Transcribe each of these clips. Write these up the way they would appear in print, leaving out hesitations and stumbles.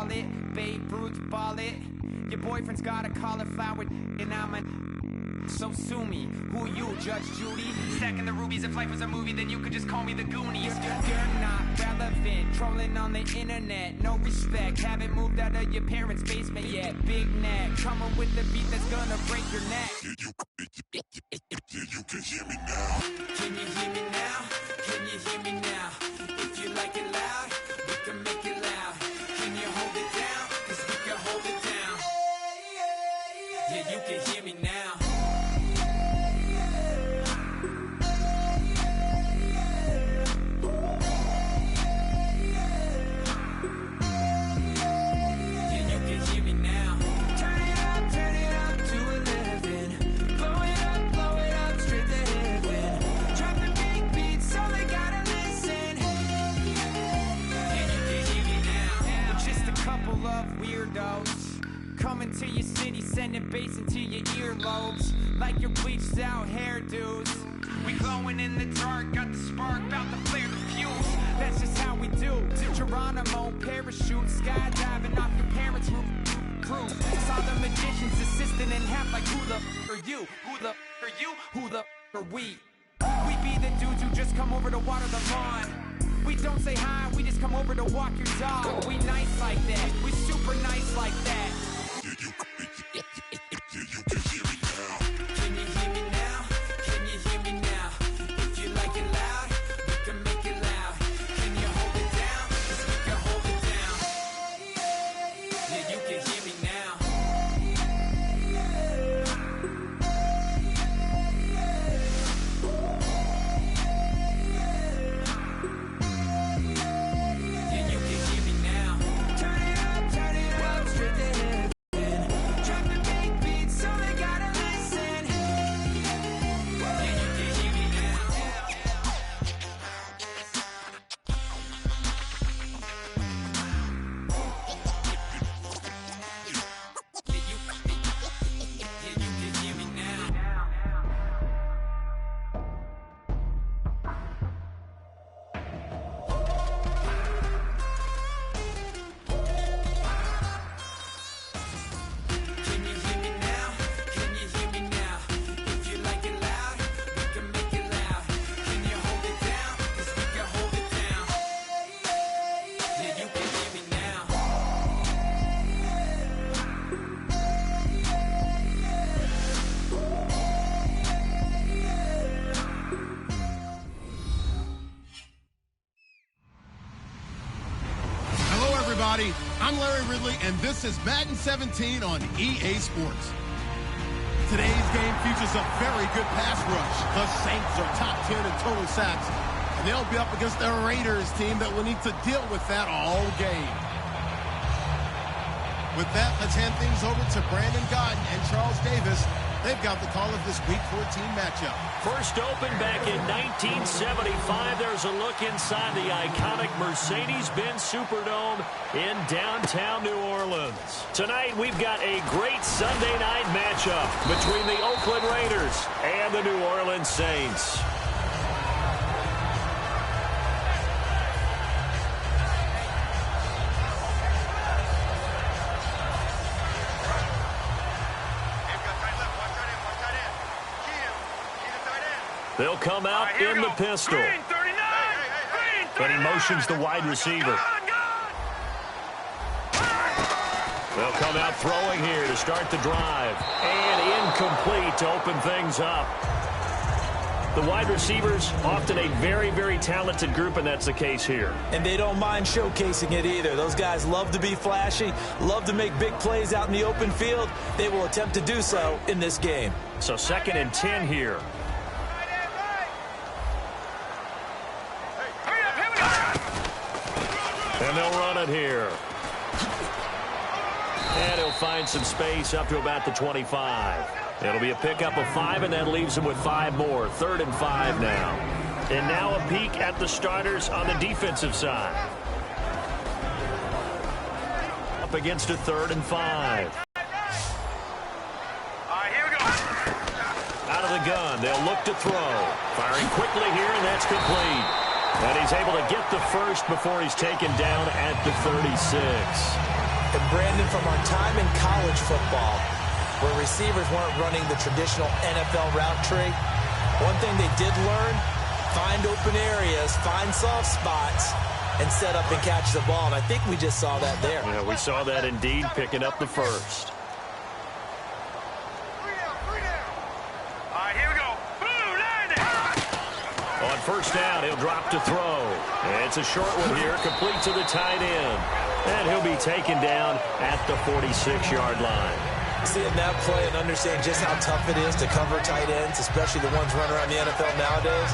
call it. Babe Ruth ball it. Your boyfriend's got a cauliflower and I'm a... So sue me, who you, Judge Judy? Stacking the rubies, if life was a movie, then you could just call me the Goonies. You're not relevant, trolling on the internet, no respect. Haven't moved out of your parents' basement yet. Big neck, coming with the beat that's gonna break your neck. You can hear me now. Can you hear me now? Can you hear me now? If you like it loud, we can make it loud. Can you hold it down? 'Cause we can hold it down. Yeah, you can hear me now. Coming to your city, sending bass into your earlobes, like your bleached out hairdos. We glowing in the dark, got the spark, about to flare the fuse. That's just how we do. Geronimo, parachute, skydiving off your parents' roof. Saw the magician's assistant in half, like who the are you? Who the are you? Who the are we? We be the dudes who just come over to water the lawn. We don't say hi, we just come over to walk your dog. We nice like that, we super nice like that. You can hear me now. Can you hear me now? Can you hear me now? If you like it loud, we can make it loud. Can you hold it down? 'Cause we can hold it down. Yeah, you can hear me now. Yeah, you can hear me now. Turn it up, straight to heaven. Drop the big beats so they gotta listen. Yeah, you can hear me now. Yeah, you can hear me now. Can you hear me now? Can you hear me now? If you like it loud, we can make it loud. Can you hold it down? 'Cause we can hold it down. Yeah, you can hear me now. Hello, everybody. I'm Larry Ridley, and this is Madden 17 on EA Sports. Today's game features a very good pass rush. The Saints are top 10 in total sacks, and they'll be up against a Raiders team that will need to deal with that all game. With that, let's hand things over to Brandon Godden and Charles Davis. They've got the call of this Week 14 matchup. First opened back in 1975. There's a look inside the iconic Mercedes-Benz Superdome in downtown New Orleans. Tonight, we've got a great Sunday night matchup between the Oakland Raiders and the New Orleans Saints. They'll come out in the pistol. Green, 39! And he motions the wide receiver. They'll come out throwing here to start the drive. And incomplete to open things up. The wide receivers, often a very, very talented group, and that's the case here. And they don't mind showcasing it either. Those guys love to be flashy, love to make big plays out in the open field. They will attempt to do so in this game. So 2nd and 10 here. And they'll run it here. And he'll find some space up to about the 25. It'll be a pickup of 5, and that leaves him with 5 more. 3rd and 5 now. And now a peek at the starters on the defensive side. Up against a 3rd and 5. Here we go. Out of the gun, they'll look to throw. Firing quickly here, and that's complete. And he's able to get the first before he's taken down at the 36. Brandon, from our time in college football, where receivers weren't running the traditional NFL route tree, one thing they did learn, find open areas, find soft spots, and set up and catch the ball. And I think we just saw that there. Yeah, we saw that indeed, picking up the first. On first down, he'll drop to throw. It's a short one here, complete to the tight end. And he'll be taken down at the 46-yard line. Seeing that play and understanding just how tough it is to cover tight ends, especially the ones running around the NFL nowadays,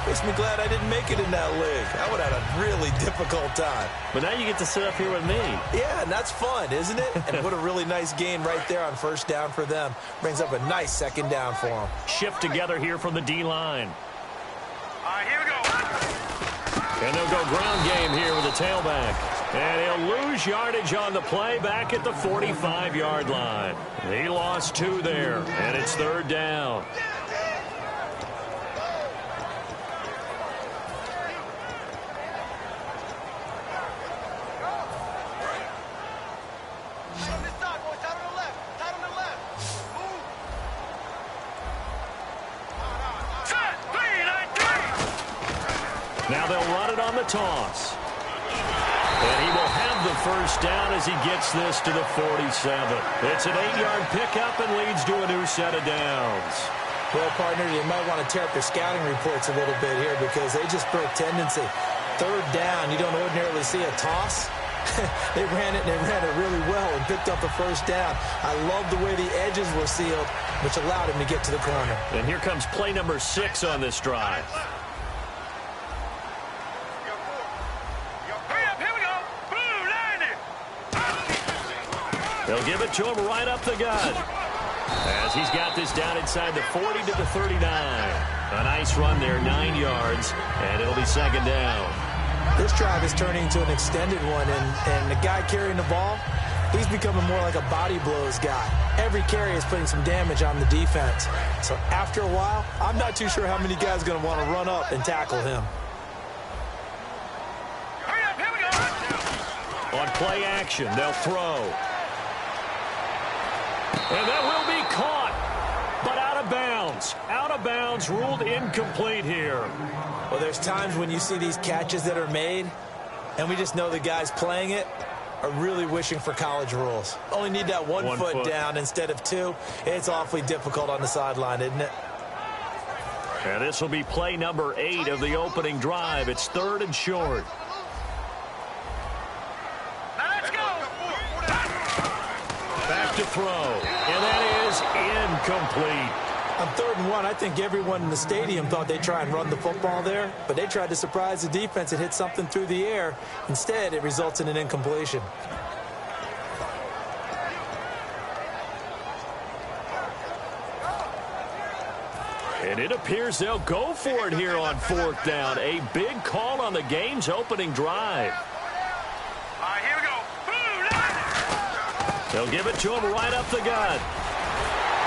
makes me glad I didn't make it in that league. I would have had a really difficult time. But now you get to sit up here with me. Yeah, and that's fun, isn't it? And what a really nice gain right there on first down for them. Brings up a nice second down for them. Shift together here from the D-line. Here we go. And they'll go ground game here with the tailback. And he'll lose yardage on the play back at the 45-yard line. He lost 2 there, and it's third down. Now they'll run it on the toss. And he will have the first down as he gets this to the 47. It's an 8-yard pickup and leads to a new set of downs. Well, partner, you might want to tear up their scouting reports a little bit here because they just broke tendency. Third down, you don't ordinarily see a toss. They ran it, and they ran it really well and picked up a first down. I love the way the edges were sealed, which allowed him to get to the corner. And here comes play number 6 on this drive. They'll give it to him right up the gut. As he's got this down inside the 40 to the 39. A nice run there, 9 yards, and it'll be second down. This drive is turning into an extended one, and the guy carrying the ball, he's becoming more like a body blows guy. Every carry is putting some damage on the defense. So after a while, I'm not too sure how many guys are going to want to run up and tackle him. On play action, they'll throw. And that will be caught, but out of bounds. Out of bounds, ruled incomplete here. Well, there's times when you see these catches that are made, and we just know the guys playing it are really wishing for college rules. Only need that one foot down instead of 2. It's awfully difficult on the sideline, isn't it? And this will be play number 8 of the opening drive. It's third and short. Back to throw, and that is incomplete. On 3rd and 1, I think everyone in the stadium thought they'd try and run the football there, but they tried to surprise the defense and hit something through the air. Instead, it results in an incompletion. And it appears they'll go for it here on 4th down. A big call on the game's opening drive. Here we go. They'll give it to him right up the gut.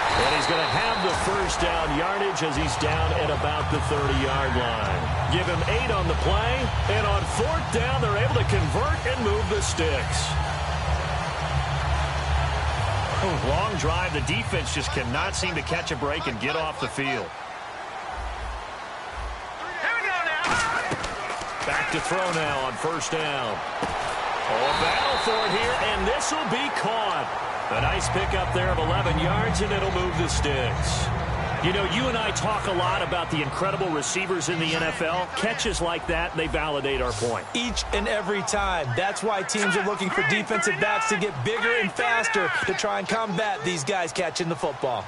And he's going to have the first down yardage as he's down at about the 30-yard line. Give him 8 on the play, and on 4th down, they're able to convert and move the sticks. Long drive. The defense just cannot seem to catch a break and get off the field. Back to throw now on 1st down. Oh, a battle for it here, and this will be caught. A nice pickup there of 11 yards, and it'll move the sticks. You know, you and I talk a lot about the incredible receivers in the NFL. Catches like that, they validate our point. Each and every time. That's why teams are looking for defensive backs to get bigger and faster to try and combat these guys catching the football.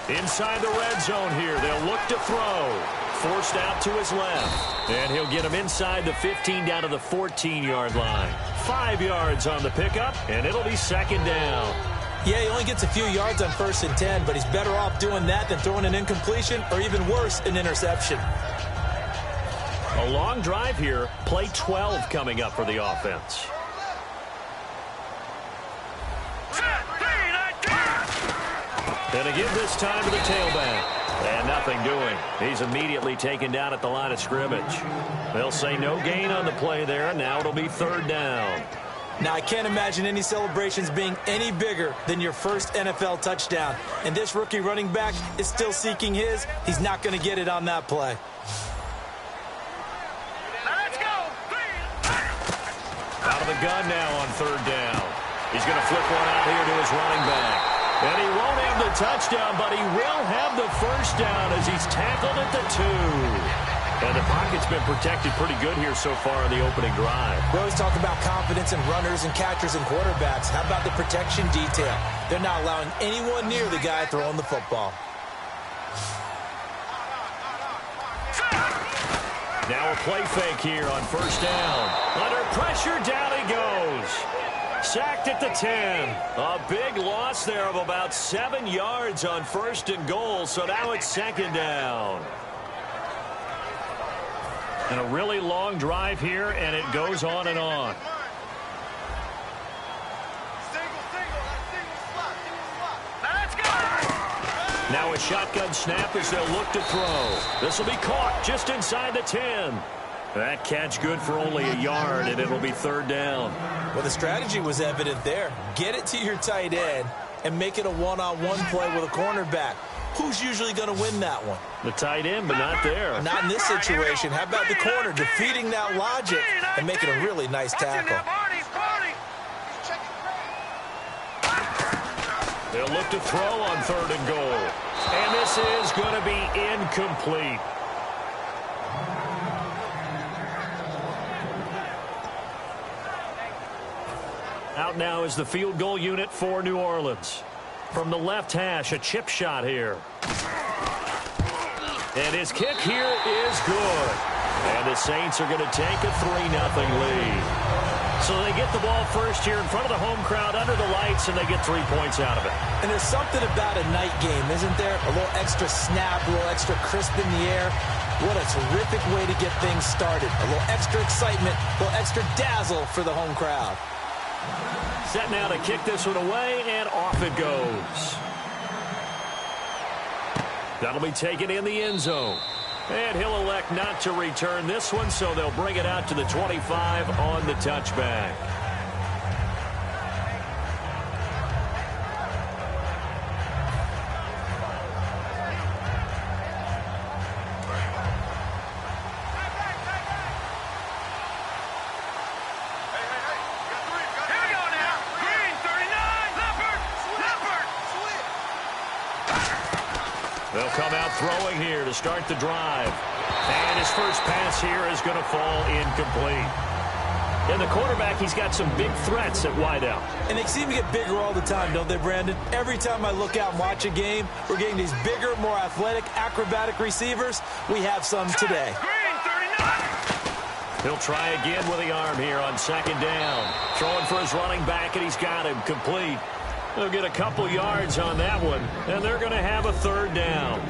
Inside the red zone here, they'll look to throw. Forced out to his left. And he'll get him inside the 15 down to the 14-yard line. 5 yards on the pickup, and it'll be second down. Yeah, he only gets a few yards on 1st and 10, but he's better off doing that than throwing an incompletion or even worse, an interception. A long drive here. Play 12 coming up for the offense. And again this time to the tailback. And nothing doing. He's immediately taken down at the line of scrimmage. They'll say no gain on the play there, and now it'll be third down. Now, I can't imagine any celebrations being any bigger than your first NFL touchdown. And this rookie running back is still seeking his. He's not going to get it on that play. Let's go. Out of the gun now on third down. He's going to flip one out here to his running back. And he won't have the touchdown, but he will have the first down as he's tackled at the 2. And the pocket's been protected pretty good here so far in the opening drive. We always talk about confidence in runners and catchers and quarterbacks. How about the protection detail? They're not allowing anyone near the guy throwing the football. Now a play fake here on first down. Under pressure, down he goes. Sacked at the 10. A big loss there of about 7 yards on first and goal, so now it's second down. And a really long drive here, and it goes on and on. Let's go. Now a shotgun snap as they'll look to throw. This will be caught just inside the 10. That catch good for only a yard, and it'll be third down. Well, the strategy was evident there. Get it to your tight end and make it a one-on-one play with a cornerback. Who's usually going to win that one? The tight end, but not there. Not in this situation. How about the corner defeating that logic and making a really nice tackle? They'll look to throw on third and goal. And this is going to be incomplete. Out now is the field goal unit for New Orleans. From the left hash, a chip shot here. And his kick here is good. And the Saints are going to take a 3-0 lead. So they get the ball first here in front of the home crowd under the lights, and they get 3 points out of it. And there's something about a night game, isn't there? A little extra snap, a little extra crisp in the air. What a terrific way to get things started. A little extra excitement, a little extra dazzle for the home crowd. Set now to kick this one away, and off it goes. That'll be taken in the end zone. And he'll elect not to return this one, so they'll bring it out to the 25 on the touchback. They'll come out throwing here to start the drive. And his first pass here is going to fall incomplete. And the quarterback, he's got some big threats at wideout. And they seem to get bigger all the time, don't they, Brandon? Every time I look out and watch a game, we're getting these bigger, more athletic, acrobatic receivers. We have some today. He'll try again with the arm here on second down. Throwing for his running back, and he's got him complete. They'll get a couple yards on that one, and they're going to have a third down.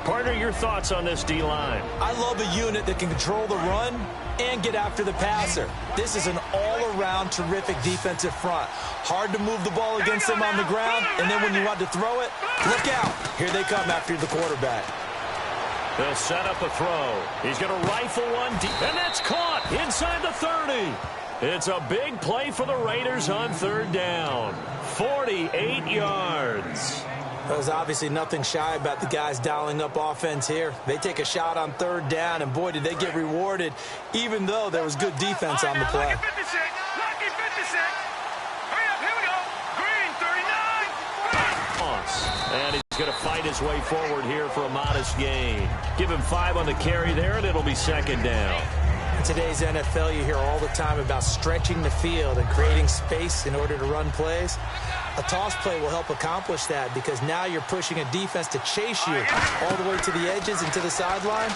Partner, your thoughts on this D-line? I love a unit that can control the run and get after the passer. This is an all-around terrific defensive front. Hard to move the ball against them on the ground, and then when you want to throw it, look out. Here they come after the quarterback. They'll set up a throw. He's going to rifle one deep, and that's caught inside the 30. It's a big play for the Raiders on third down. 48 yards. There's obviously nothing shy about the guys dialing up offense here. They take a shot on third down, and boy, did they get rewarded, even though there was good defense on the play. And he's going to fight his way forward here for a modest gain. Give him 5 on the carry there, and it'll be second down. In today's NFL, you hear all the time about stretching the field and creating space in order to run plays. A toss play will help accomplish that because now you're pushing a defense to chase you all the way to the edges and to the sideline.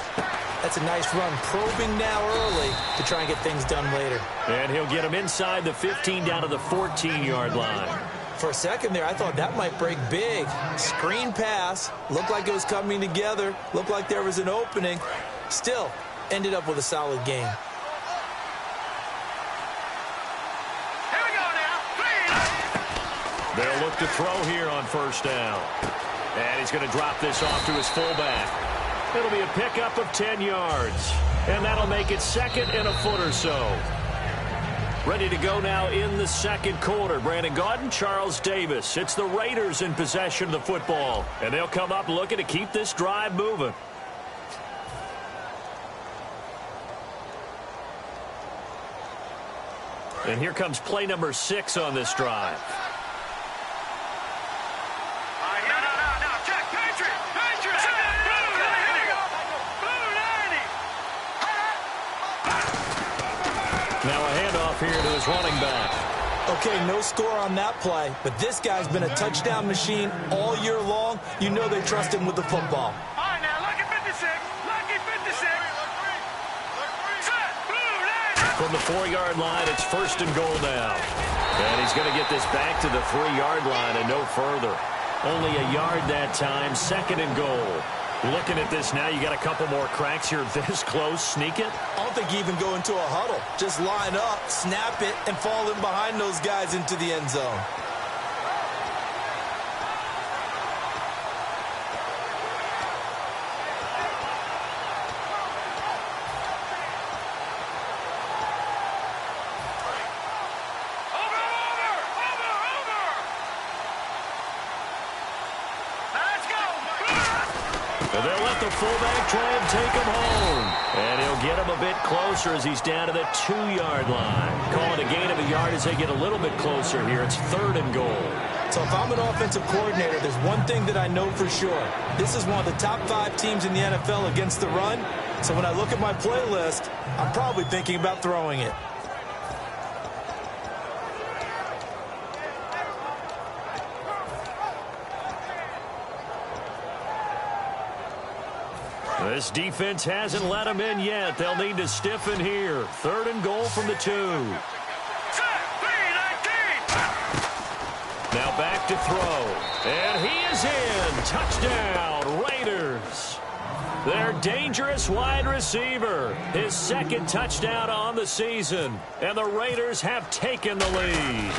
That's a nice run, probing now early to try and get things done later. And he'll get him inside the 15 down to the 14-yard line. For a second there, I thought that might break big. Screen pass, looked like it was coming together, looked like there was an opening. Still, ended up with a solid game. They'll look to throw here on first down. And he's going to drop this off to his fullback. It'll be a pickup of 10 yards. And that'll make it second and a foot or so. Ready to go now in the second quarter. Brandon Gaudin, Charles Davis. It's the Raiders in possession of the football. And they'll come up looking to keep this drive moving. And here comes play number 6 on this drive. Now a handoff here to his running back. Okay, no score on that play, but this guy's been a touchdown machine all year long. You know they trust him with the football. All right, now, lucky 56. Lucky 56. From the 4-yard line, it's first and goal now. And he's going to get this back to the 3-yard line and no further. Only a yard that time, second and goal. Looking at this now, you got a couple more cracks here this close. Sneak it? I don't think you even go into a huddle. Just line up, snap it, and fall in behind those guys into the end zone. They'll let the fullback try and take him home. And he'll get him a bit closer as he's down to the 2-yard line. Call it a gain of a yard as they get a little bit closer here. It's third and goal. So if I'm an offensive coordinator, there's one thing that I know for sure. This is one of the top 5 teams in the NFL against the run. So when I look at my playlist, I'm probably thinking about throwing it. This defense hasn't let him in yet. They'll need to stiffen here. Third and goal from the 2. Now back to throw. And he is in. Touchdown, Raiders. Their dangerous wide receiver. His second touchdown on the season. And the Raiders have taken the lead.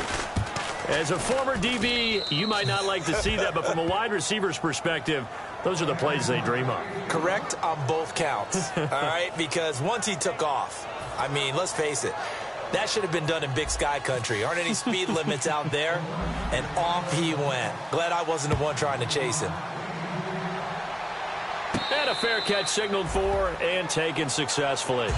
As a former DB, you might not like to see that, but from a wide receiver's perspective, those are the plays they dream of. Correct on both counts, all right? Because once he took off, I mean, let's face it, that should have been done in Big Sky country. Aren't any speed limits out there? And off he went. Glad I wasn't the one trying to chase him. And a fair catch signaled for and taken successfully.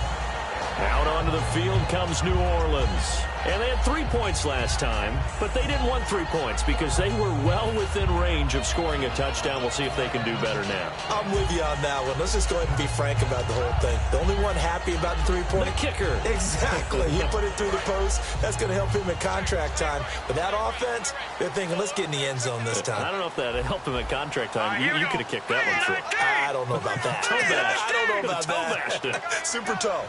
Out onto the field comes New Orleans. And they had 3 points last time, but they didn't want 3 points because they were well within range of scoring a touchdown. We'll see if they can do better now. I'm with you on that one. Let's just go ahead and be frank about the whole thing. The only one happy about the 3-point. The kicker. Exactly. You put it through the post. That's going to help him at contract time. But that offense, they're thinking, let's get in the end zone this time. I don't know if that helped him at contract time. You could have kicked that one through. I don't know about that. I don't know about that. Super toe.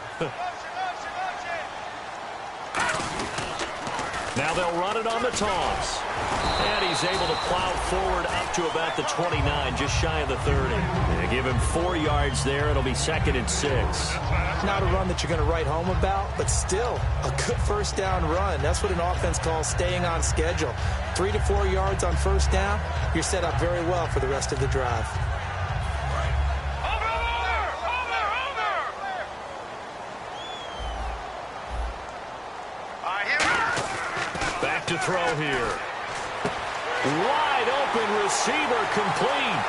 Now they'll run it on the toss. And he's able to plow forward up to about the 29, just shy of the 30. They give him 4 yards there. It'll be second and 6. Not a run that you're going to write home about, but still a good first down run. That's what an offense calls staying on schedule. 3 to 4 yards on first down, you're set up very well for the rest of the drive. To throw here. Wide open receiver complete.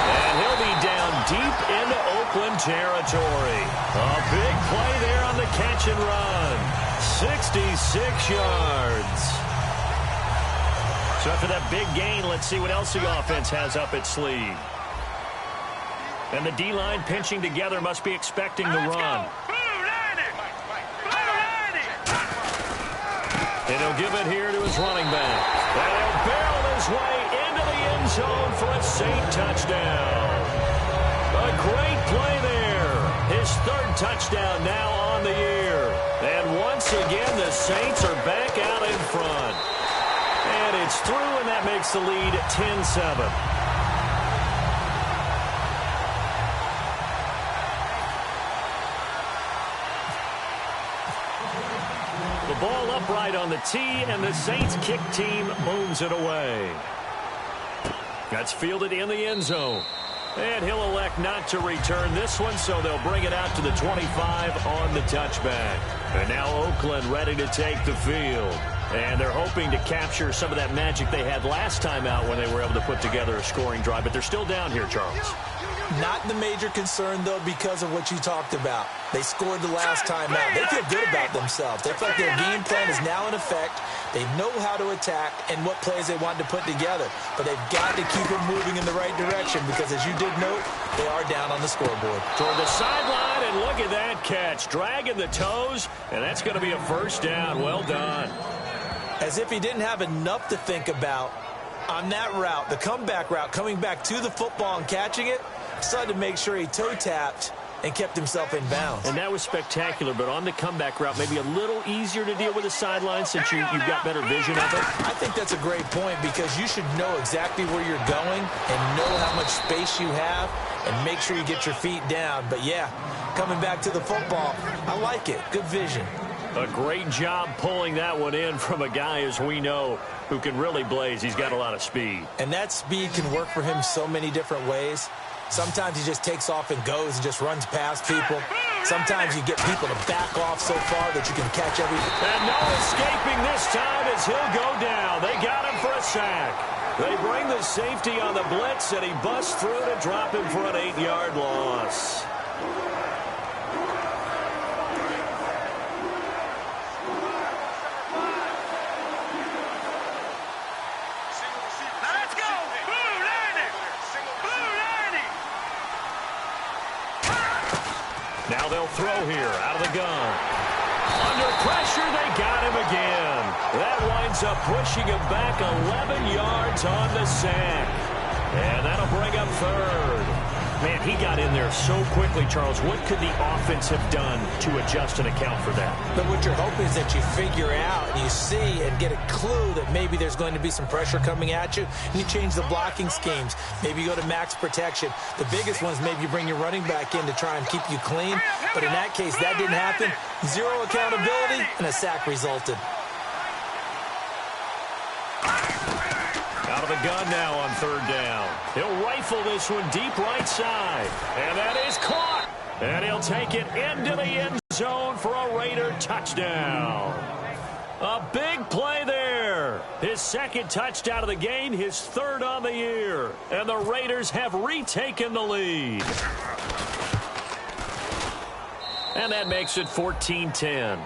And he'll be down deep into Oakland territory. A big play there on the catch and run. 66 yards. So after that big gain, let's see what else the offense has up its sleeve. And the D-line pinching together must be expecting the run. And he'll give it here to his running back. And he'll barrel his way into the end zone for a Saint touchdown. A great play there. His third touchdown now on the year. And once again, the Saints are back out in front. And it's through, and that makes the lead 10-7. the ball upright on the tee, and the Saints kick team booms it away. That's fielded in the end zone. And he'll elect not to return this one, so they'll bring it out to the 25 on the touchback. And now Oakland ready to take the field. And they're hoping to capture some of that magic they had last time out when they were able to put together a scoring drive. But they're still down here, Charles. Not the major concern, though, because of what you talked about. They scored the last time out. They feel good about themselves. They feel like their game plan is now in effect. They know how to attack and what plays they want to put together. But they've got to keep it moving in the right direction because, as you did note, they are down on the scoreboard. Toward the sideline, and look at that catch. Dragging the toes, and that's going to be a first down. Well done. As if he didn't have enough to think about on that route, the comeback route, coming back to the football and catching it, decided to make sure he toe-tapped and kept himself in bounds. And that was spectacular, but on the comeback route, maybe a little easier to deal with the sideline since you've got better vision of it. I think that's a great point because you should know exactly where you're going and know how much space you have and make sure you get your feet down. But, yeah, coming back to the football, I like it. Good vision. A great job pulling that one in from a guy, as we know, who can really blaze. He's got a lot of speed. And that speed can work for him so many different ways. Sometimes he just takes off and goes and just runs past people. Sometimes you get people to back off so far that you can catch everything. And no escaping this time as he'll go down. They got him for a sack. They bring the safety on the blitz, and he busts through to drop him for an 8-yard loss. Now they'll throw here out of the gun. Under pressure, they got him again. That winds up pushing him back 11 yards on the sack. And that'll bring up third. Man, he got in there so quickly, Charles. What could the offense have done to adjust and account for that? But what you're hoping is that you figure out and you see and get a clue that maybe there's going to be some pressure coming at you, and you change the blocking schemes. Maybe you go to max protection. The biggest ones, maybe you bring your running back in to try and keep you clean. But in that case, that didn't happen. Zero accountability, and a sack resulted. Out of the gun now on third down. He'll rifle this one deep right side. And that is caught. And he'll take it into the end zone for a Raider touchdown. A big play there. His second touchdown of the game, his third on the year. And the Raiders have retaken the lead. And that makes it 14-10.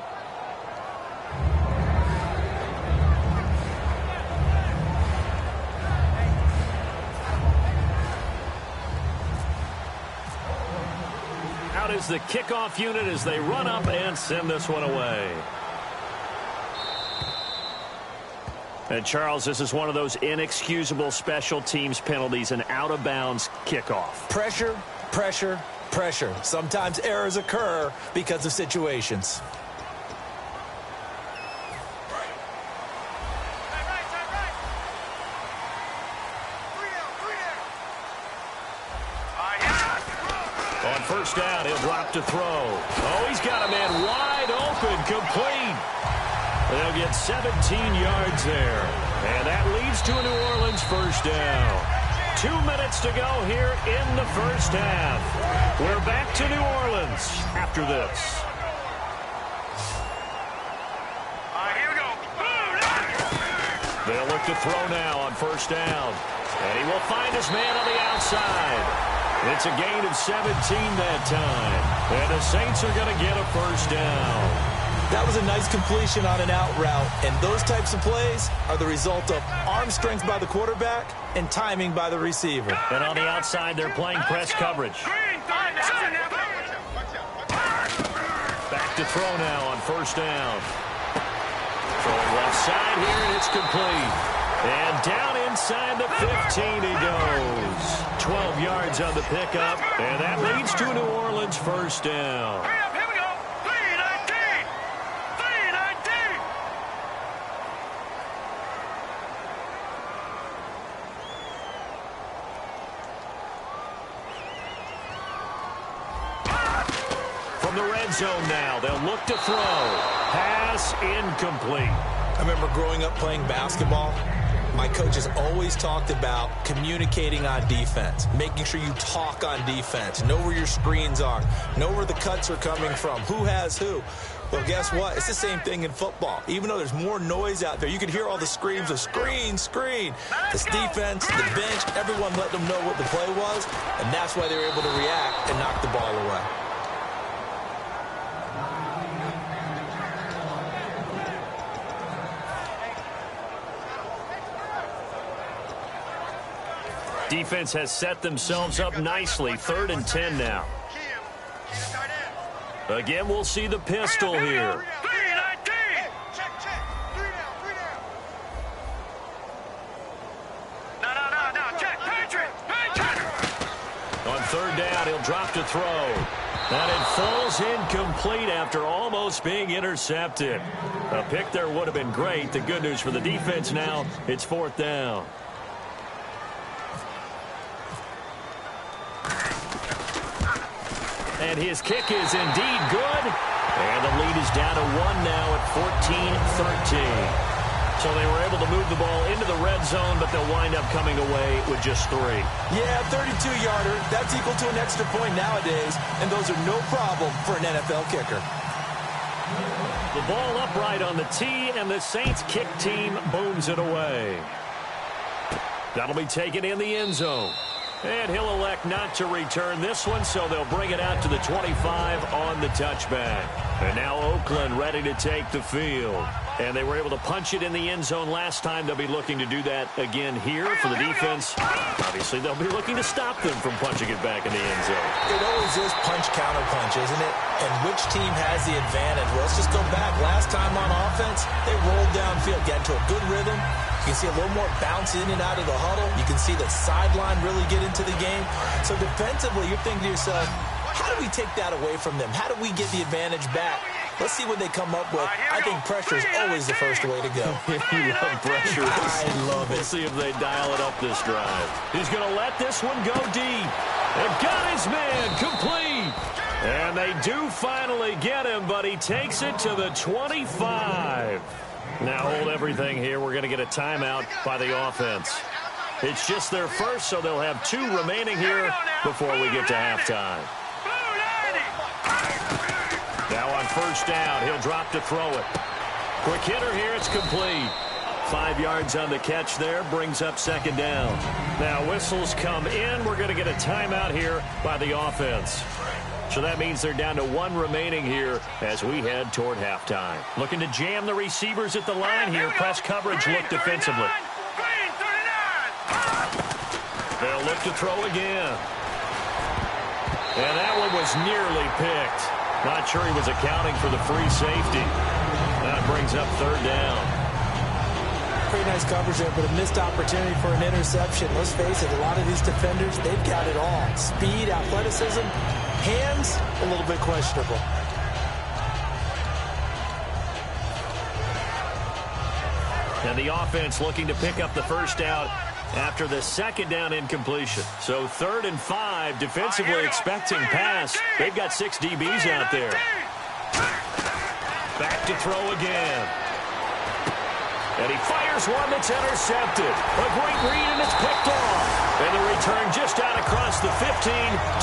Out is the kickoff unit as they run up and send this one away. And, Charles, this is one of those inexcusable special teams penalties, an out-of-bounds kickoff. Pressure, pressure, pressure. Sometimes errors occur because of situations. On first down, he'll drop to throw. Oh, he's got a man wide open, complete. They'll get 17 yards there. And that leads to a New Orleans first down. 2 minutes to go here in the first half. We're back to New Orleans after this. Here we go. They'll look to throw now on first down. And he will find his man on the outside. It's a gain of 17 that time. And the Saints are going to get a first down. That was a nice completion on an out route. And those types of plays are the result of arm strength by the quarterback and timing by the receiver. And on the outside, they're playing press coverage. Back to throw now on first down. Throwing left side here, and it's complete. And down inside the 15 he goes. 12 yards on the pickup, and that leads to a New Orleans first down. Here we go. 3-19. 3-19. From the red red zone now. They'll look to throw. Pass incomplete. I remember growing up playing basketball. My coaches always talked about communicating on defense, making sure you talk on defense, know where your screens are, know where the cuts are coming from, who has who. Well, guess what? It's the same thing in football. Even though there's more noise out there, you can hear all the screams of screen, screen. This defense, the bench, everyone let them know what the play was, and that's why they were able to react and knock the ball away. Defense has set themselves up nicely. 3rd and 10 now. Again, we'll see the pistol here. On 3rd down, he'll drop to throw. And it falls incomplete after almost being intercepted. A pick there would have been great. The good news for the defense now, it's 4th down. And his kick is indeed good. And the lead is down to 1 now at 14-13. So they were able to move the ball into the red zone, but they'll wind up coming away with just 3. Yeah, 32-yarder. That's equal to an extra point nowadays, and those are no problem for an NFL kicker. The ball upright on the tee, and the Saints kick team booms it away. That'll be taken in the end zone. And he'll elect not to return this one, so they'll bring it out to the 25 on the touchback. And now Oakland ready to take the field. And they were able to punch it in the end zone last time. They'll be looking to do that again here for the defense. Obviously, they'll be looking to stop them from punching it back in the end zone. It always is punch-counter-punch, isn't it? And which team has the advantage? Well, let's just go back. Last time on offense, they rolled downfield, get into a good rhythm. You can see a little more bounce in and out of the huddle. You can see the sideline really get into the game. So defensively, you're thinking to yourself, how do we take that away from them? How do we get the advantage back? Let's see what they come up with. I think pressure is always the first way to go. You love pressure. I love it. We'll see if they dial it up this drive. He's going to let this one go deep. They've got his man complete. And they do finally get him, but he takes it to the 25. Now hold everything here. We're going to get a timeout by the offense. It's just their first, so they'll have 2 remaining here before we get to halftime. Now on 1st down, he'll drop to throw it. Quick hitter here, it's complete. 5 yards on the catch there, brings up 2nd down. Now whistles come in. We're going to get a timeout here by the offense. So that means they're down to 1 remaining here as we head toward halftime. Looking to jam the receivers at the line here. Press coverage look defensively. They'll look to throw again. And that one was nearly picked. Not sure he was accounting for the free safety. That brings up 3rd down. Pretty nice coverage there, but a missed opportunity for an interception. Let's face it, a lot of these defenders, they've got it all. Speed, athleticism, hands, a little bit questionable. And the offense looking to pick up the first down after the 2nd down incompletion. So 3rd and 5, defensively expecting pass. They've got 6 DBs out there. Back to throw again. And he fires one that's intercepted. A great read, and it's picked off. And the return just out across the 15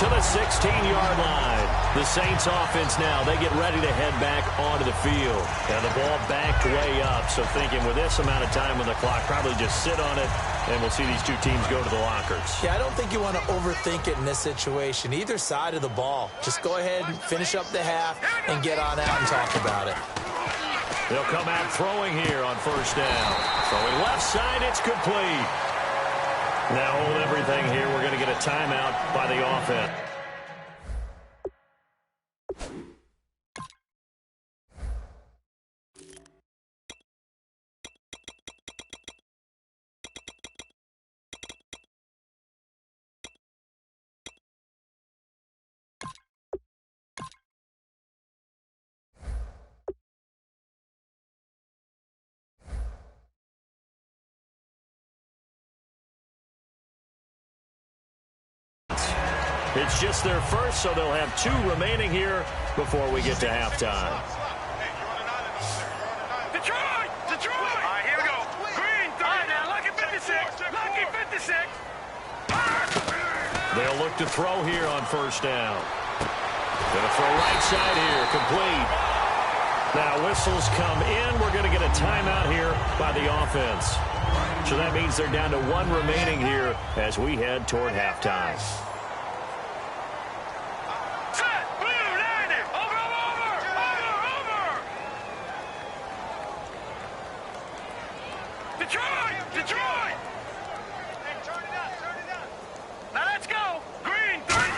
to the 16-yard line. The Saints offense now, they get ready to head back onto the field. And the ball backed way up. So thinking with this amount of time on the clock, probably just sit on it, and we'll see these 2 teams go to the lockers. Yeah, I don't think you want to overthink it in this situation. Either side of the ball. Just go ahead and finish up the half and get on out and talk about it. They'll come out throwing here on 1st down. Throwing left side, it's complete. Now hold everything here. We're going to get a timeout by the offense. It's just their first, so they'll have 2 remaining here before we get to halftime. Detroit! Detroit! All right, here we go. Green, 30 now. Lucky 56. Lucky 56. They'll look to throw here on first down. Gonna throw right side here, complete. Now whistles come in. We're gonna get a timeout here by the offense. So that means they're down to 1 remaining here as we head toward halftime. Set. Blue, 90. Over. Detroit! Detroit! Turn it up. Now let's go. Green, 30.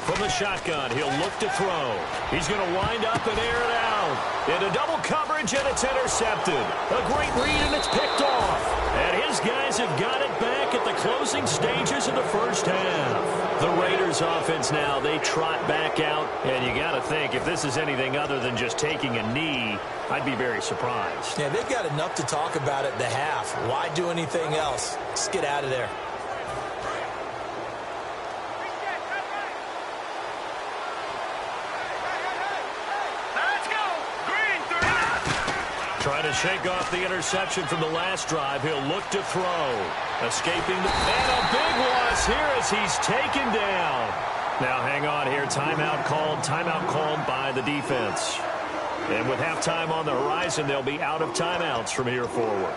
From the shotgun, he'll look to throw. He's going to wind up and air it out. Into double coverage, and it's intercepted. A great read, and it's picked off. And his guys have got it back at the closing stages of the first half. The Raiders offense now, they trot back out. And you got to think, if this is anything other than just taking a knee, I'd be very surprised. Yeah, they've got enough to talk about at the half. Why do anything else? Just get out of there. Trying to shake off the interception from the last drive. He'll look to throw. Escaping. And a big loss here as he's taken down. Now hang on here. Timeout called by the defense. And with halftime on the horizon, they'll be out of timeouts from here forward.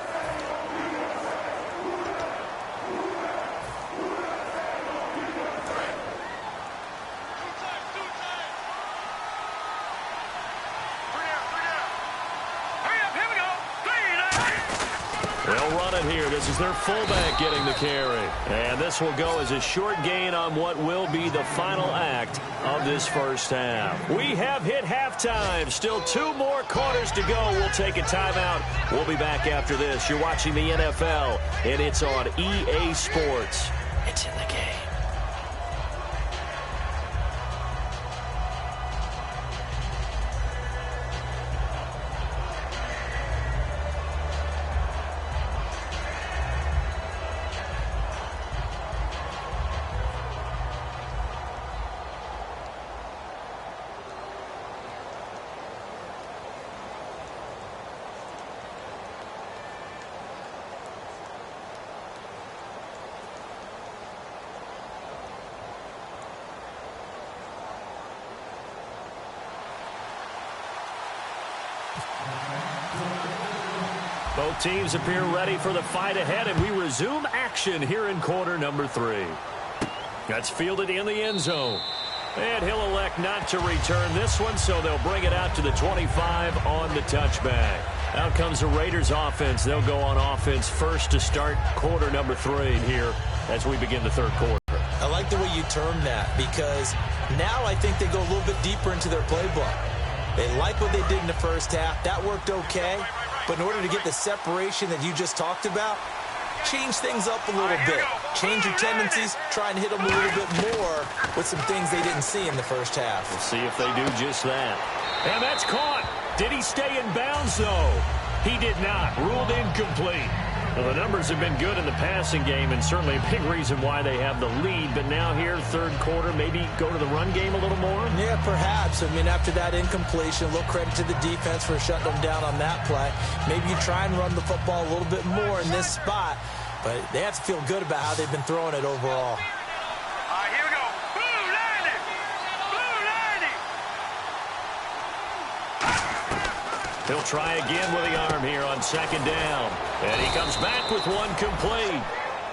They'll run it here. This is their fullback getting the carry. And this will go as a short gain on what will be the final act of this first half. We have hit halftime. Still 2 more quarters to go. We'll take a timeout. We'll be back after this. You're watching the NFL, and it's on EA Sports. It's in the game. Both teams appear ready for the fight ahead, and we resume action here in quarter number 3. That's fielded in the end zone. And he'll elect not to return this one, so they'll bring it out to the 25 on the touchback. Out comes the Raiders offense. They'll go on offense first to start quarter number 3 here as we begin the third quarter. I like the way you termed that, because now I think they go a little bit deeper into their playbook. They like what they did in the first half. That worked okay. But in order to get the separation that you just talked about, change things up a little bit. Change your tendencies. Try and hit them a little bit more with some things they didn't see in the first half. We'll see if they do just that. And that's caught. Did he stay in bounds, though? He did not. Ruled incomplete. Well, the numbers have been good in the passing game, and certainly a big reason why they have the lead. But now here, third quarter, maybe go to the run game a little more? Yeah, perhaps. I mean, after that incompletion, a little credit to the defense for shutting them down on that play. Maybe you try and run the football a little bit more in this spot. But they have to feel good about how they've been throwing it overall. All right, here we go. Blue 90. Blue 90. He'll try again with the arm here on second down. And he comes back with one complete.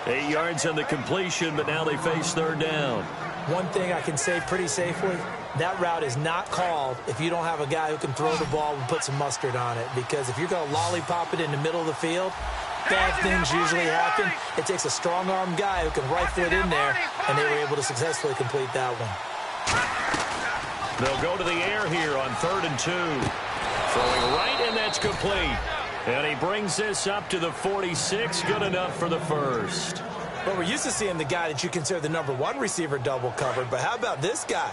8 yards on the completion, but now they face third down. One thing I can say pretty safely, that route is not called if you don't have a guy who can throw the ball and put some mustard on it. Because if you're going to lollipop it in the middle of the field, bad things usually happen. It takes a strong-arm guy who can rifle it in there, and they were able to successfully complete that one. They'll go to the air here on 3rd and 2. Throwing right, and that's complete. And he brings this up to the 46. Good enough for the first. But we're used to seeing the guy that you consider the number 1 receiver double covered. But how about this guy?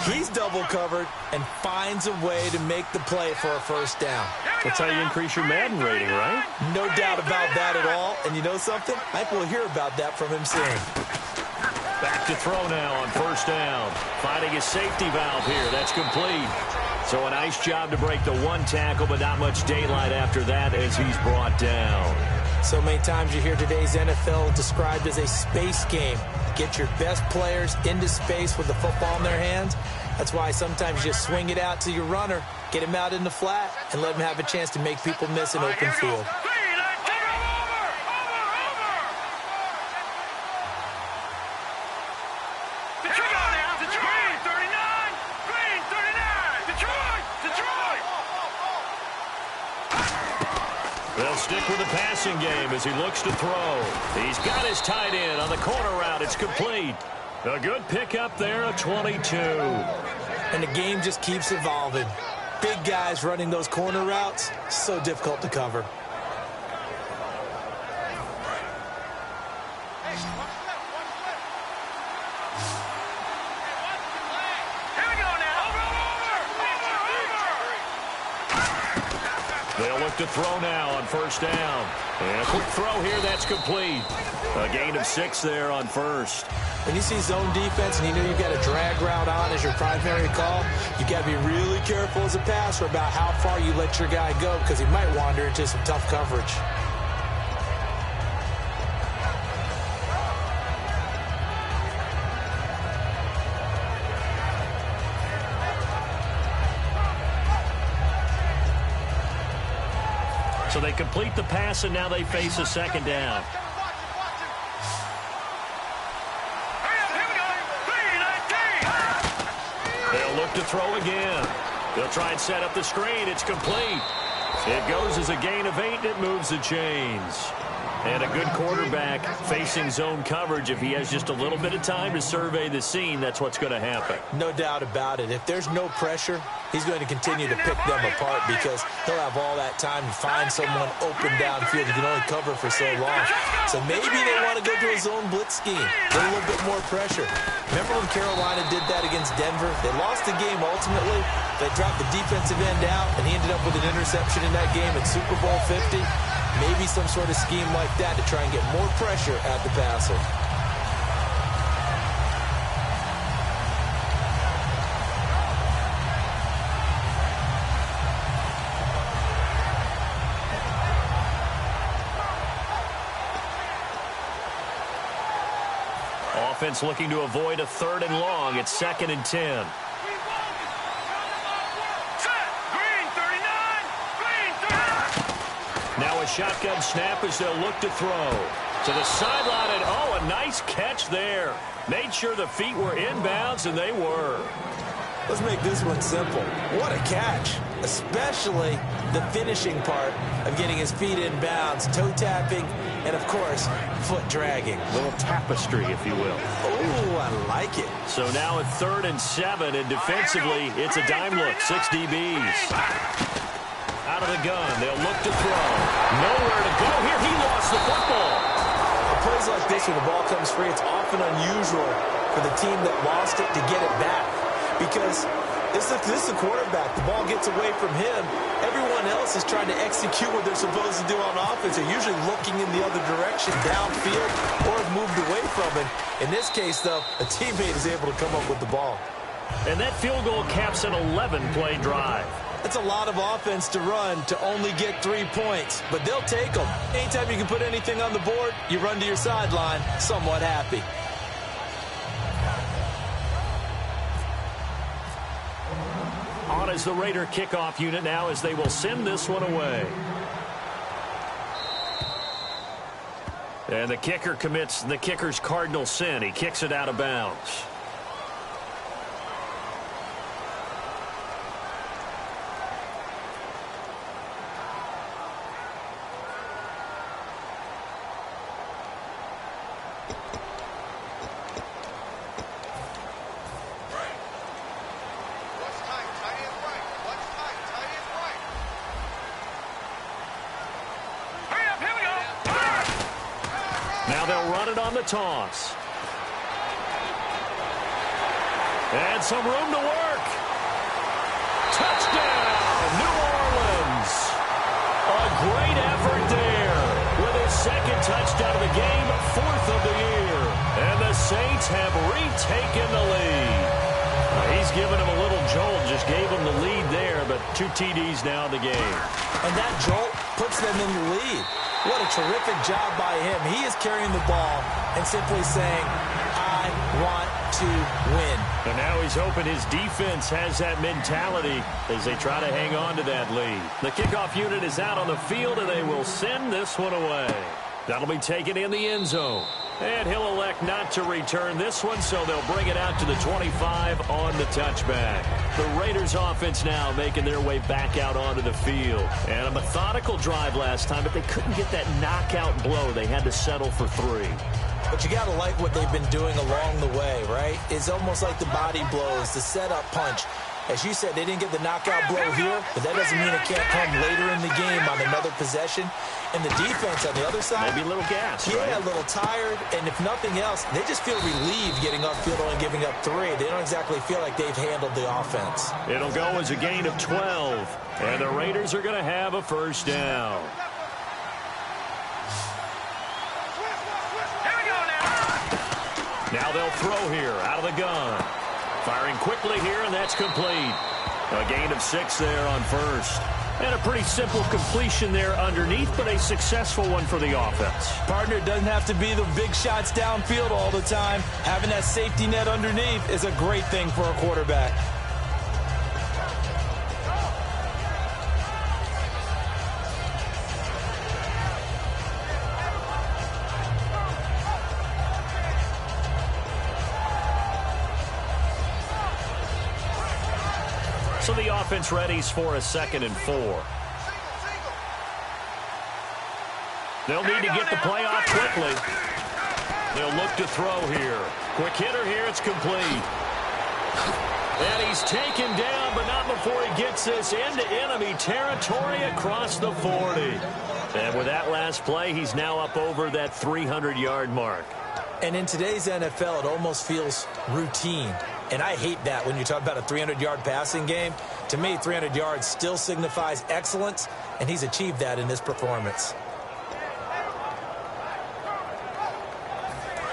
He's double covered and finds a way to make the play for a first down. That's how you increase your Madden rating, right? No doubt about that at all. And you know something? I think we'll hear about that from him soon. Back to to throw now on first down. Finding his safety valve here. That's complete. So a nice job to break the one tackle, but not much daylight after that as he's brought down. So many times you hear today's NFL described as a space game. Get your best players into space with the football in their hands. That's why sometimes you just swing it out to your runner, get him out in the flat, and let him have a chance to make people miss an open field. They'll stick with the passing game as he looks to throw. He's got his tight end on the corner route. It's complete. A good pickup there, a 22. And the game just keeps evolving. Big guys running those corner routes, so difficult to cover. They'll look to throw now on first down. And a quick throw here, that's complete. A gain of 6 there on first. When you see zone defense and you know you've got a drag route on as your primary call, you've got to be really careful as a passer about how far you let your guy go because he might wander into some tough coverage. So they complete the pass, and now they face a second down. They'll look to throw again. They'll try and set up the screen. It's complete. It goes as a gain of 8, and it moves the chains. And a good quarterback facing zone coverage. If he has just a little bit of time to survey the scene, that's what's going to happen. No doubt about it. If there's no pressure, he's going to continue to pick them apart because he'll have all that time to find someone open downfield. He can only cover for so long. So maybe they want to go to a zone blitz scheme. Get a little bit more pressure. Remember when Carolina did that against Denver? They lost the game ultimately. They dropped the defensive end out, and he ended up with an interception in that game in Super Bowl 50. Maybe some sort of scheme like that to try and get more pressure at the passer. Offense looking to avoid a 3rd and long. It's 2nd and 10. Now a shotgun snap as they'll look to throw. To the sideline, and oh, a nice catch there. Made sure the feet were inbounds, and they were. Let's make this one simple. What a catch, especially the finishing part of getting his feet in bounds, toe tapping, and, of course, foot dragging. A little tapestry, if you will. Oh, I like it. So now at 3rd and 7, and defensively, it's a dime look, 6 DBs. Out of the gun, they'll look to throw. Nowhere to go here. He lost the football. On plays like this, when the ball comes free, it's often unusual for the team that lost it to get it back. Because this is a quarterback. The ball gets away from him. Everyone else is trying to execute what they're supposed to do on offense. They're usually looking in the other direction, downfield, or have moved away from it. In this case, though, a teammate is able to come up with the ball. And that field goal caps an 11-play drive. That's a lot of offense to run to only get 3 points, but they'll take them. Anytime you can put anything on the board, you run to your sideline somewhat happy. On as the Raider kickoff unit now as they will send this one away. And the kicker commits the kicker's cardinal sin. He kicks it out of bounds. Now they'll run it on the toss. And some room to work. Touchdown, New Orleans. A great effort there with his 2nd touchdown of the game, 4th of the year. And the Saints have retaken the lead. He's given him a little jolt, just gave him the lead there, but 2 TDs now in the game. And that jolt puts them in the lead. What a terrific job by him. He is carrying the ball and simply saying, I want to win. And now he's hoping his defense has that mentality as they try to hang on to that lead. The kickoff unit is out on the field, and they will send this one away. That'll be taken in the end zone. And he'll elect not to return this one, so they'll bring it out to the 25 on the touchback. The Raiders offense now making their way back out onto the field. And a methodical drive last time, but they couldn't get that knockout blow. They had to settle for 3. But you got to like what they've been doing along the way, right? It's almost like the body blows, the setup punch. As you said, they didn't get the knockout blow here, but that doesn't mean it can't come later in the game on another possession. And the defense on the other side, maybe a little gas, yeah, right? A little tired, and if nothing else, they just feel relieved getting upfield only giving up 3. They don't exactly feel like they've handled the offense. It'll go as a gain of 12, and the Raiders are going to have a first down. Now they'll throw here out of the gun. Firing quickly here, and that's complete. A gain of 6 there on first. And a pretty simple completion there underneath, but a successful one for the offense. Partner, it doesn't have to be the big shots downfield all the time. Having that safety net underneath is a great thing for a quarterback. So the offense readies for a 2nd and 4. They'll need to get the play off quickly. They'll look to throw here. Quick hitter here, it's complete. And he's taken down, but not before he gets this into enemy territory across the 40. And with that last play, he's now up over that 300-yard mark. And in today's NFL, it almost feels routine. And I hate that when you talk about a 300-yard passing game. To me, 300 yards still signifies excellence, and he's achieved that in this performance.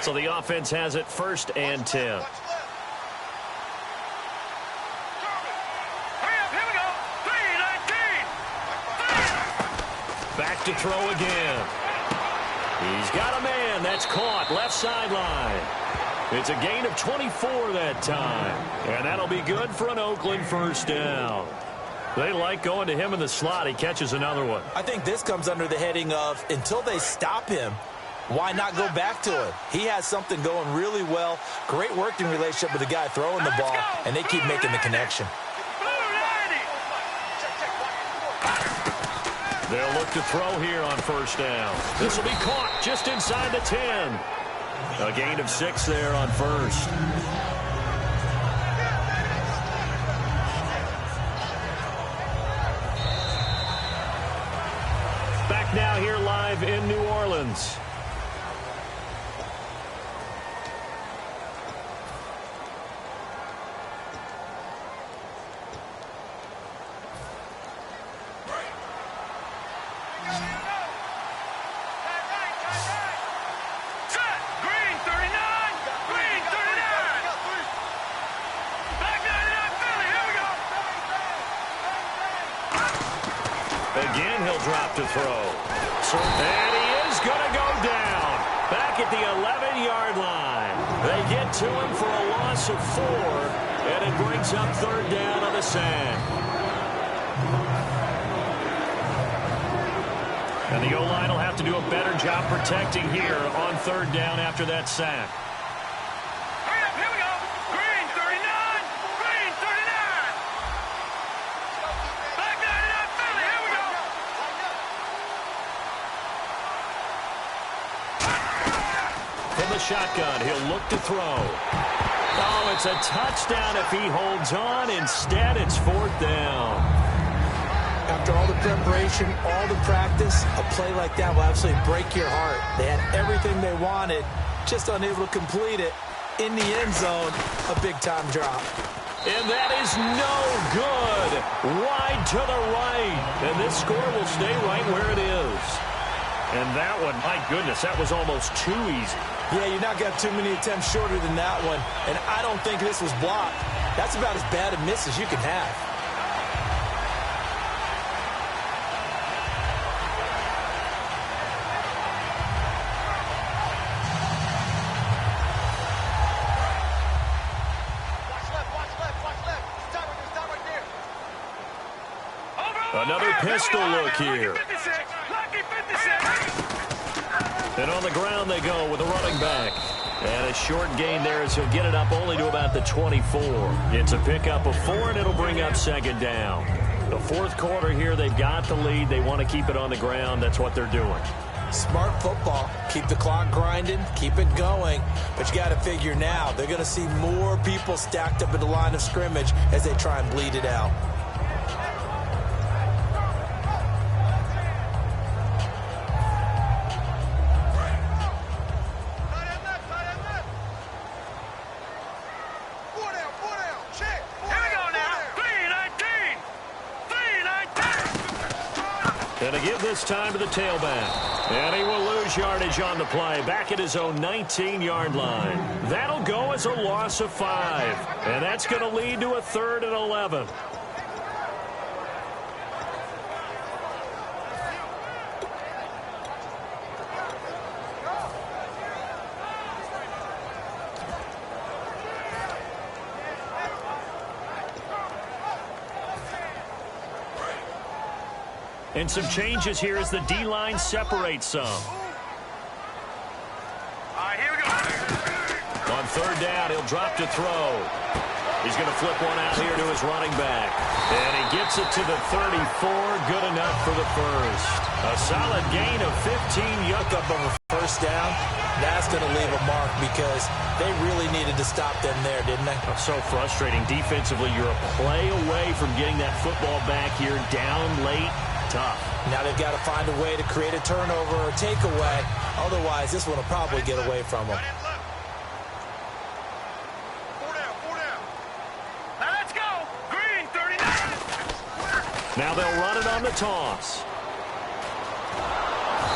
So the offense has it 1st and 10. Hurry up, here we go. 3-19. Back to throw again. He's got a man. That's caught. Left sideline. It's a gain of 24 that time. And that'll be good for an Oakland first down. They like going to him in the slot. He catches another one. I think this comes under the heading of, until they stop him, why not go back to it? He has something going really well. Great working relationship with the guy throwing the ball, and they keep making the connection. They'll look to throw here on first down. This will be caught just inside the 10. A gain of 6 there on first. Back now here live in New Orleans. Again, he'll drop to throw. And he is going to go down. Back at the 11-yard line. They get to him for a loss of 4. And it brings up 3rd down on the sack. And the O-line will have to do a better job protecting here on 3rd down after that sack. Hurry up, here we go. Green, 39. Green, 39. Back 99, Philly, here we go. From the shotgun, he'll look to throw. Oh, it's a touchdown if he holds on. Instead, it's 4th down. After all the preparation, all the practice, a play like that will absolutely break your heart. They had everything they wanted, just unable to complete it. In the end zone, a big-time drop. And that is no good. Wide to the right. And this score will stay right where it is. And that one, my goodness, that was almost too easy. Yeah, you're not got too many attempts shorter than that one. And I don't think this was blocked. That's about as bad a miss as you can have. Another pistol look here. And on the ground they go with a running back. And a short gain there as he'll get it up only to about the 24. It's a pickup of 4, and it'll bring up second down. The fourth quarter here, they've got the lead. They want to keep it on the ground. That's what they're doing. Smart football. Keep the clock grinding. Keep it going. But you got to figure now, they're going to see more people stacked up at the line of scrimmage as they try and bleed it out. And to give this time to the tailback. And he will lose yardage on the play, back at his own 19-yard line. That'll go as a loss of 5. And that's going to lead to a 3rd and 11. And some changes here as the D-line separates some. All right, here we go. On 3rd down, he'll drop to throw. He's going to flip one out here to his running back. And he gets it to the 34. Good enough for the first. A solid gain of 15 yards. Up of a first down. That's going to leave a mark because they really needed to stop them there, didn't they? So frustrating. Defensively, you're a play away from getting that football back here down late. Tough. Now they've got to find a way to create a turnover or takeaway. Otherwise, this one will probably get away from them. Now let's go. Green, 39. Now they'll run it on the toss.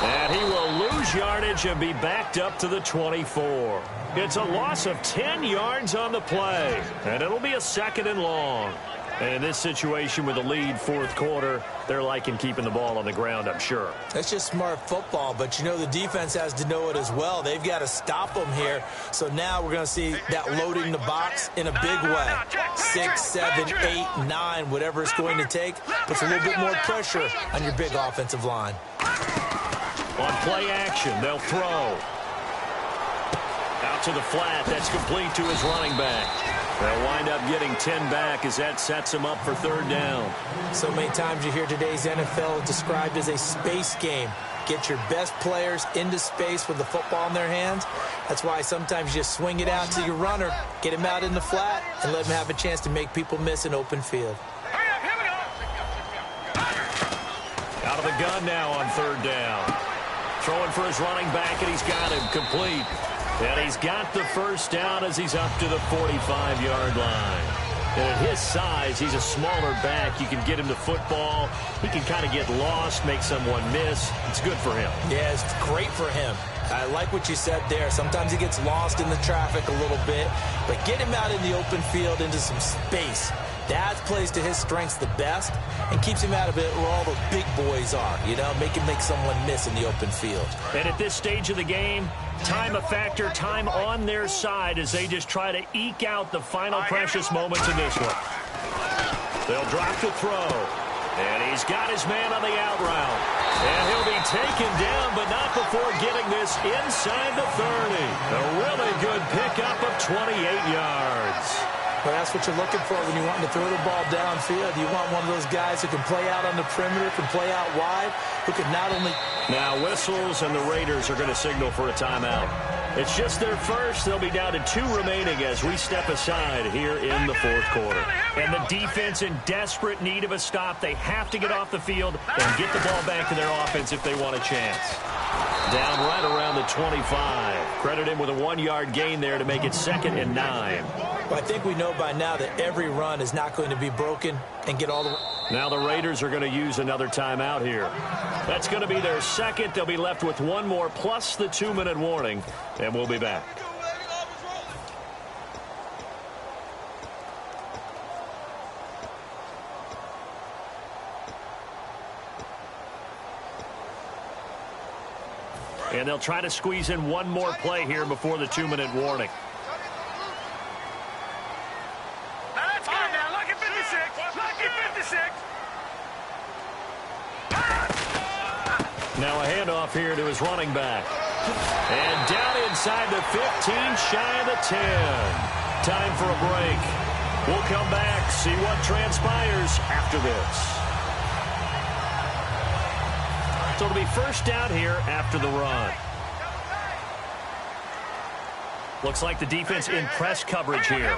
And he will lose yardage and be backed up to the 24. It's a loss of 10 yards on the play. And it'll be a 2nd and long. And in this situation with the lead, fourth quarter, they're liking keeping the ball on the ground, I'm sure. That's just smart football, but you know the defense has to know it as well. They've got to stop them here. So now we're going to see that loading the box in a big way. 6, 7, 8, 9, whatever it's going to take, puts a little bit more pressure on your big offensive line. On play action, they'll throw. Out to the flat, that's complete to his running back. They'll wind up getting 10 back as that sets him up for 3rd down. So many times you hear today's NFL described as a space game. Get your best players into space with the football in their hands. That's why sometimes you just swing it out to your runner, get him out in the flat, and let him have a chance to make people miss an open field. Out of the gun now on 3rd down. Throwing for his running back, and he's got him complete. And he's got the first down as he's up to the 45-yard line. And at his size, he's a smaller back. You can get him to football. He can kind of get lost, make someone miss. It's good for him. Yeah, it's great for him. I like what you said there. Sometimes he gets lost in the traffic a little bit. But get him out in the open field into some space. That plays to his strengths the best and keeps him out of it where all the big boys are. You know, make someone miss in the open field. And at this stage of the game, time a factor, time on their side as they just try to eke out the final precious moments in this one. They'll drop to throw. And he's got his man on the out route. And he'll be taken down, but not before getting this inside the 30. A really good pickup of 28 yards. Well, that's what you're looking for when you want to throw the ball downfield. You want one of those guys who can play out on the perimeter, can play out wide, who can not only... Now whistles and the Raiders are going to signal for a timeout. It's just their first. They'll be down to 2 remaining as we step aside here in the fourth quarter. And the defense in desperate need of a stop. They have to get off the field and get the ball back to their offense if they want a chance. Down right around the 25. Credit him with a 1-yard gain there to make it 2nd and 9. Well, I think we know by now that every run is not going to be broken and get all the... Now the Raiders are going to use another timeout here. That's going to be their second. They'll be left with one more plus the 2-minute warning, and we'll be back. And they'll try to squeeze in one more play here before the 2-minute warning. Now let's go now. Look at 56. Look at 56. Now a handoff here to his running back. And down inside the 15, shy of the 10. Time for a break. We'll come back, see what transpires after this. So it'll be first down here after the run. Looks like the defense in press coverage here.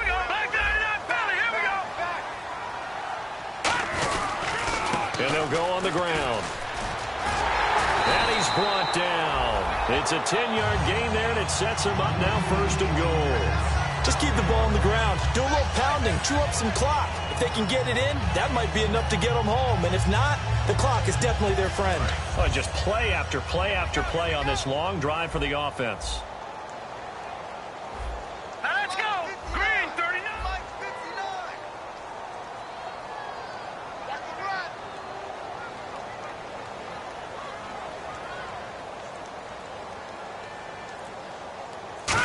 And they'll go on the ground. And he's brought down. It's a 10-yard gain there, and it sets him up now 1st and goal. Just keep the ball on the ground. Do a little pounding. Chew up some clock. If they can get it in, that might be enough to get them home. And if not, the clock is definitely their friend. Oh, just play after play after play on this long drive for the offense. Now let's go. Green, 39.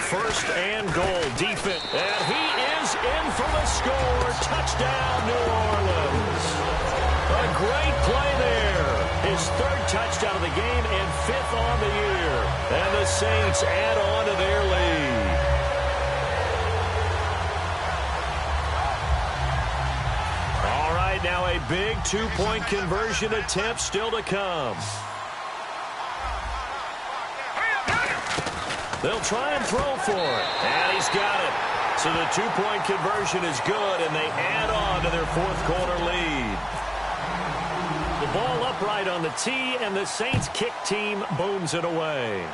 First and goal, defense. And he is in for the score. Touchdown, New Orleans. A great play there. His 3rd touchdown of the game and 5th on the year. And the Saints add on to their lead. All right, now a big 2-point conversion attempt still to come. They'll try and throw for it. And he's got it. So the 2-point conversion is good, and they add on to their 4th quarter lead. The ball upright on the tee, and the Saints kick team booms it away.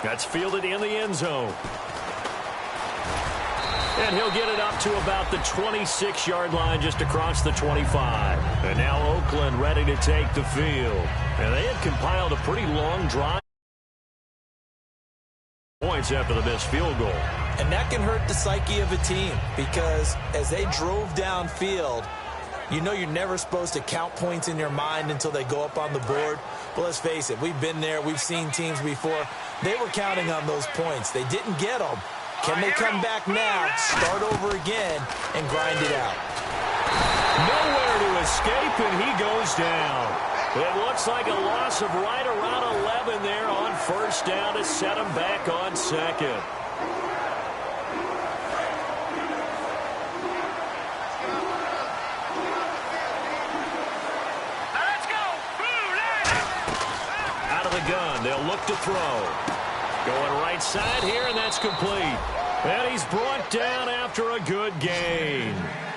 That's fielded in the end zone. And he'll get it up to about the 26-yard line just across the 25. And now Oakland ready to take the field. And they had compiled a pretty long drive. Points after the missed field goal. And that can hurt the psyche of a team because as they drove downfield, you know you're never supposed to count points in your mind until they go up on the board. But let's face it, we've been there. We've seen teams before. They were counting on those points. They didn't get them. Can they come back now, start over again, and grind it out? Nowhere to escape, and he goes down. It looks like a loss of right around 11 there on 1st down to set him back on 2nd. Out of the gun, they'll look to throw. Going right side here, and that's complete. And he's brought down after a good gain.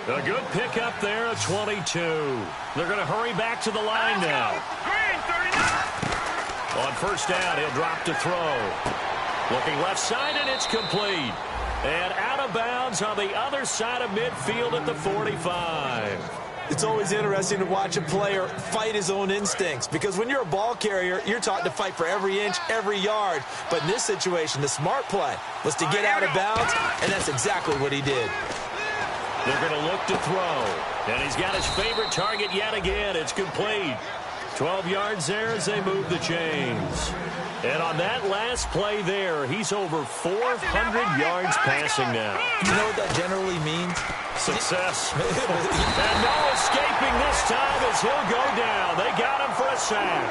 A good pickup there at 22. They're going to hurry back to the line now. On 1st down, he'll drop to throw. Looking left side, and it's complete. And out of bounds on the other side of midfield at the 45. It's always interesting to watch a player fight his own instincts because when you're a ball carrier, you're taught to fight for every inch, every yard. But in this situation, the smart play was to get out of bounds, and that's exactly what he did. They're going to look to throw. And he's got his favorite target yet again. It's complete. 12 yards there as they move the chains. And on that last play there, he's over 400 yards passing now. You know what that generally means? Success. And no escaping this time as he'll go down. They got him for a sack.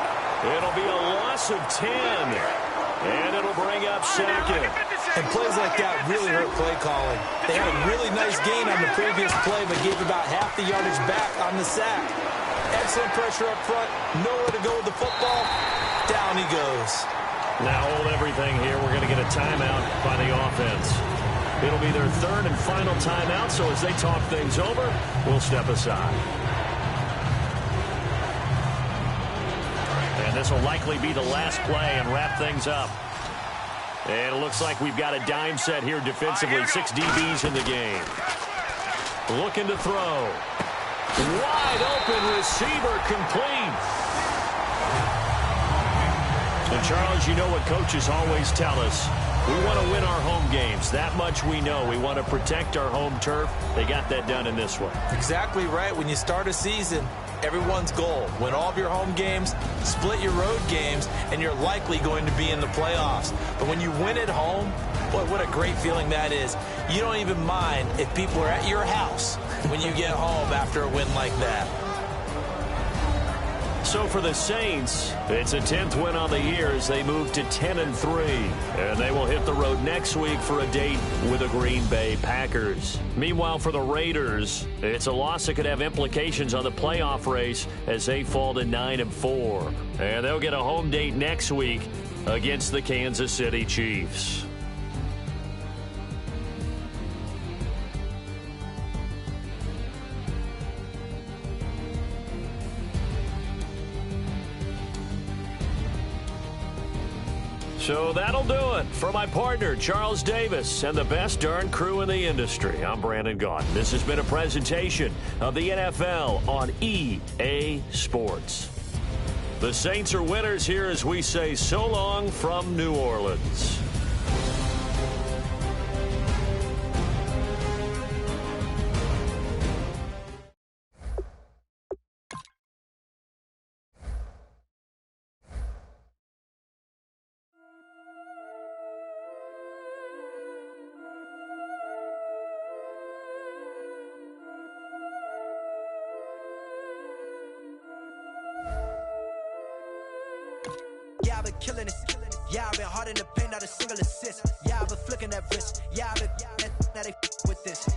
It'll be a loss of 10. And it'll bring up 2nd. And plays like that really hurt play calling. They had a really nice gain on the previous play, but gave about half the yardage back on the sack. Excellent pressure up front. Nowhere to go with the football. Down he goes. Now hold everything here. We're going to get a timeout by the offense. It'll be their 3rd and final timeout, so as they talk things over, we'll step aside. And this will likely be the last play and wrap things up. And it looks like we've got a dime set here defensively. 6 DBs in the game. Looking to throw. Wide open receiver complete. Charles, you know what coaches always tell us. We want to win our home games. That much we know. We want to protect our home turf. They got that done in this one. Exactly right. When you start a season, everyone's goal: win all of your home games, split your road games, and you're likely going to be in the playoffs. But when you win at home, boy, what a great feeling that is. You don't even mind if people are at your house when you get home after a win like that. So for the Saints, it's a 10th win on the year as they move to 10-3. And they will hit the road next week for a date with the Green Bay Packers. Meanwhile, for the Raiders, it's a loss that could have implications on the playoff race as they fall to 9-4. And they'll get a home date next week against the Kansas City Chiefs. So that'll do it. For my partner, Charles Davis, and the best darn crew in the industry, I'm Brandon Gaudin. This has been a presentation of the NFL on EA Sports. The Saints are winners here as we say so long from New Orleans. Yeah, I've been killing this. Yeah, I've been hard in the paint, not a single assist. Yeah, I've been flicking that wrist. Yeah, I've been now they with this.